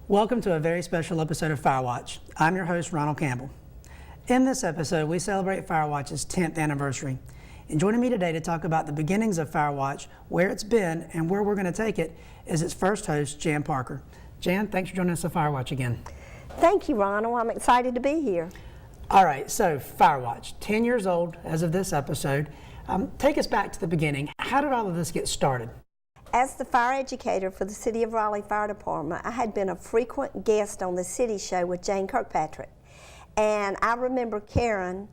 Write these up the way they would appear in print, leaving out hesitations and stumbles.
Welcome to a very special episode of Firewatch. I'm your host, Ronald Campbell. In this episode, we celebrate Firewatch's 10th anniversary. And joining me today to talk about the beginnings of Firewatch, where it's been, and where we're going to take it is its first host, Jan Parker. Jan, thanks for joining us on Firewatch again. Thank you, Ronald. I'm excited to be here. All right, so Firewatch, 10 years old as of this episode. Take us back to the beginning. How did all of this get started? As the fire educator for the City of Raleigh Fire Department, I had been a frequent guest on the City Show with Jane Kirkpatrick. And I remember Karen,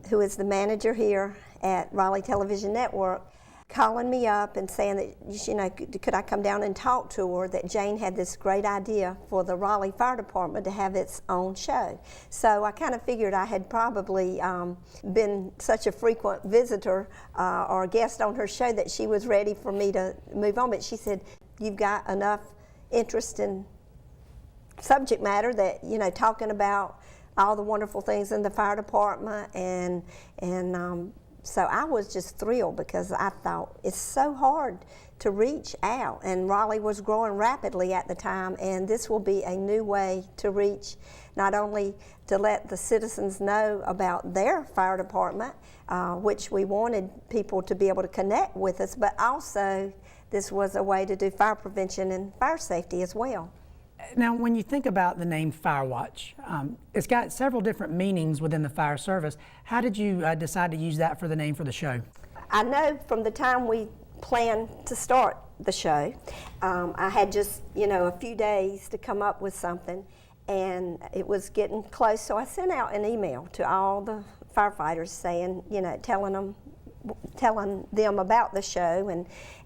who is the manager here at Raleigh Television Network, calling me up and saying that, could I come down and talk to her, that Jane had this great idea for the Raleigh Fire Department to have its own show. So I kind of figured I had probably been such a frequent visitor or guest on her show that she was ready for me to move on. But she said, you've got enough interest in subject matter that, talking about all the wonderful things in the fire department and so I was just thrilled because I thought it's so hard to reach out, and Raleigh was growing rapidly at the time, and this will be a new way to reach, not only to let the citizens know about their fire department, which we wanted people to be able to connect with us, but also this was a way to do fire prevention and fire safety as well. Now, when you think about the name Firewatch, it's got several different meanings within the fire service. How did you decide to use that for the name for the show? I know from the time we planned to start the show, I had just, a few days to come up with something, and it was getting close, so I sent out an email to all the firefighters saying, telling them about the show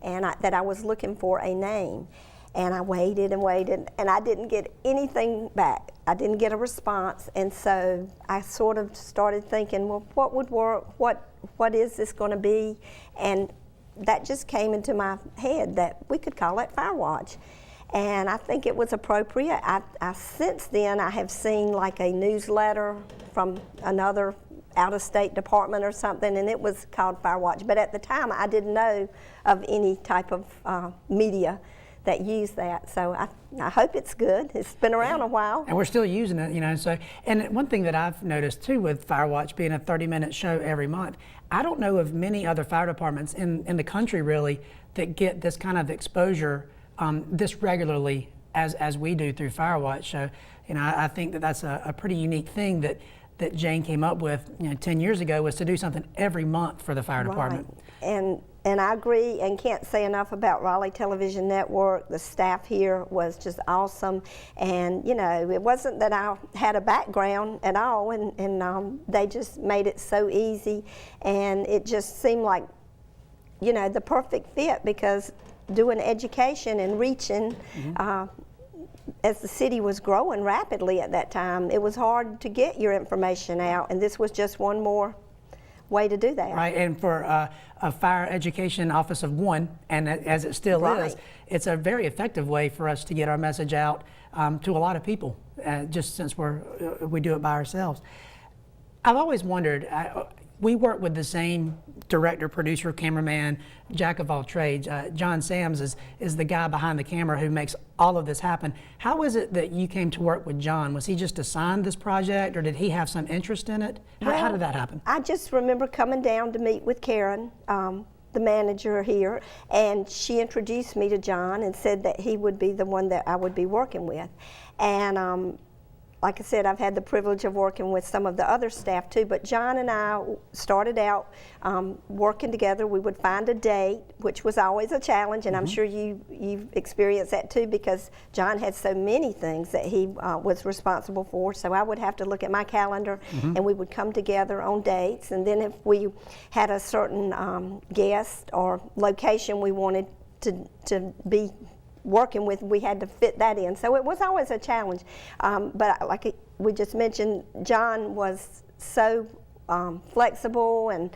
and that I was looking for a name. And I waited and waited, and I didn't get anything back. I didn't get a response, and so I sort of started thinking, well, what would work? What is this going to be? And that just came into my head that we could call it Firewatch. And I think it was appropriate. Since then, I have seen like a newsletter from another out-of-state department or something, and it was called Firewatch. But at the time, I didn't know of any type of media that use that, so I hope it's good. It's been around a while. And we're still using it, so, and one thing that I've noticed too with Firewatch being a 30-minute show every month, I don't know of many other fire departments in the country really that get this kind of exposure this regularly as we do through Firewatch. So, I think that that's a pretty unique thing that Jane came up with 10 years ago, was to do something every month for the fire department. And I agree and can't say enough about Raleigh Television Network. The staff here was just awesome. And, it wasn't that I had a background at all, and they just made it so easy. And it just seemed like, the perfect fit, because doing education and reaching, as the city was growing rapidly at that time, it was hard to get your information out, and this was just one more way to do that. Right, and for a fire education office of one, and as it still is, it's a very effective way for us to get our message out to a lot of people, just since we do it by ourselves. I've always wondered, we work with the same director, producer, cameraman, jack of all trades. John Sams is the guy behind the camera who makes all of this happen. How is it that you came to work with John? Was he just assigned this project, or did he have some interest in it? How did that happen? I just remember coming down to meet with Karen, the manager here, and she introduced me to John and said that he would be the one that I would be working with. And like I said, I've had the privilege of working with some of the other staff too, but John and I started out working together. We would find a date, which was always a challenge, and I'm sure you've experienced that too, because John had so many things that he was responsible for, so I would have to look at my calendar, and we would come together on dates, and then if we had a certain guest or location we wanted to be working with, we had to fit that in. So it was always a challenge. But like we just mentioned, John was so flexible, and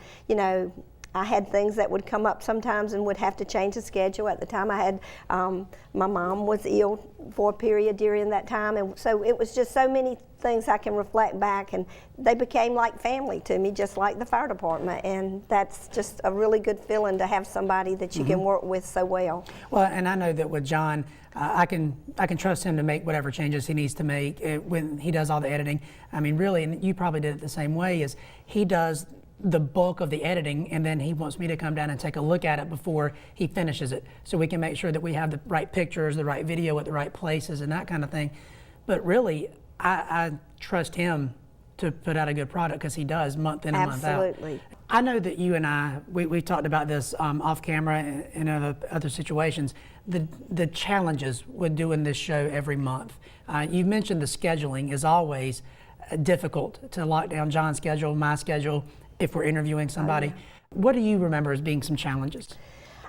I had things that would come up sometimes and would have to change the schedule. At the time I had, my mom was ill for a period during that time, and so it was just so many things I can reflect back, and they became like family to me, just like the fire department, and that's just a really good feeling to have somebody that you can work with so well. Well, and I know that with John, I can trust him to make whatever changes he needs to make when he does all the editing. I mean, really, and you probably did it the same way, is he does the bulk of the editing, and then he wants me to come down and take a look at it before he finishes it, so we can make sure that we have the right pictures, the right video at the right places, and that kind of thing. But really, I trust him to put out a good product, because he does month in and month out. Absolutely. I know that you and I, we talked about this off camera and in other situations, the challenges with doing this show every month. You mentioned the scheduling is always difficult to lock down John's schedule, my schedule, if we're interviewing somebody. Oh, yeah. What do you remember as being some challenges?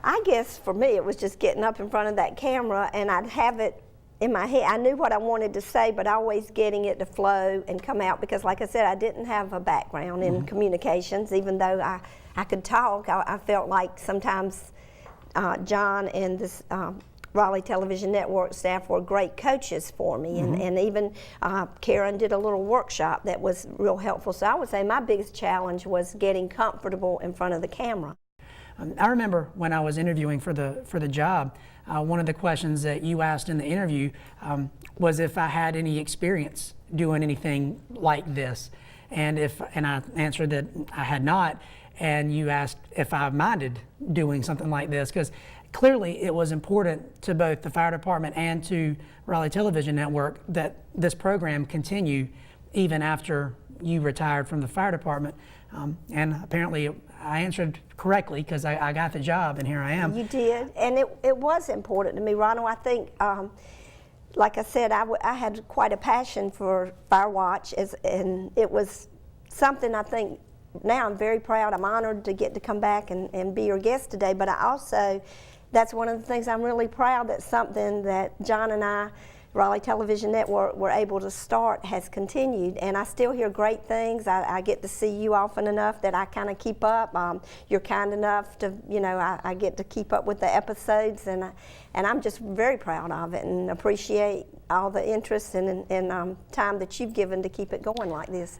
I guess for me it was just getting up in front of that camera, and I'd have it in my head. I knew what I wanted to say, but always getting it to flow and come out, because like I said, I didn't have a background in communications. Even though I could talk, I felt like sometimes John and this Raleigh Television Network staff were great coaches for me, and even Karen did a little workshop that was real helpful. So I would say my biggest challenge was getting comfortable in front of the camera. I remember when I was interviewing for the job, one of the questions that you asked in the interview was if I had any experience doing anything like this, and I answered that I had not, and you asked if I minded doing something like this, because clearly it was important to both the fire department and to Raleigh Television Network that this program continue even after you retired from the fire department, and apparently I answered correctly, because I got the job, and here I am. You did, and it was important to me, Ronald. I think, like I said, I had quite a passion for Fire Watch, and it was something I think now I'm very proud. I'm honored to get to come back and be your guest today, but I also, that's one of the things I'm really proud that something that John and I, Raleigh Television Network, were able to start has continued, and I still hear great things. I get to see you often enough that I kind of keep up. You're kind enough to, I get to keep up with the episodes, and I'm just very proud of it and appreciate all the interest and time that you've given to keep it going like this.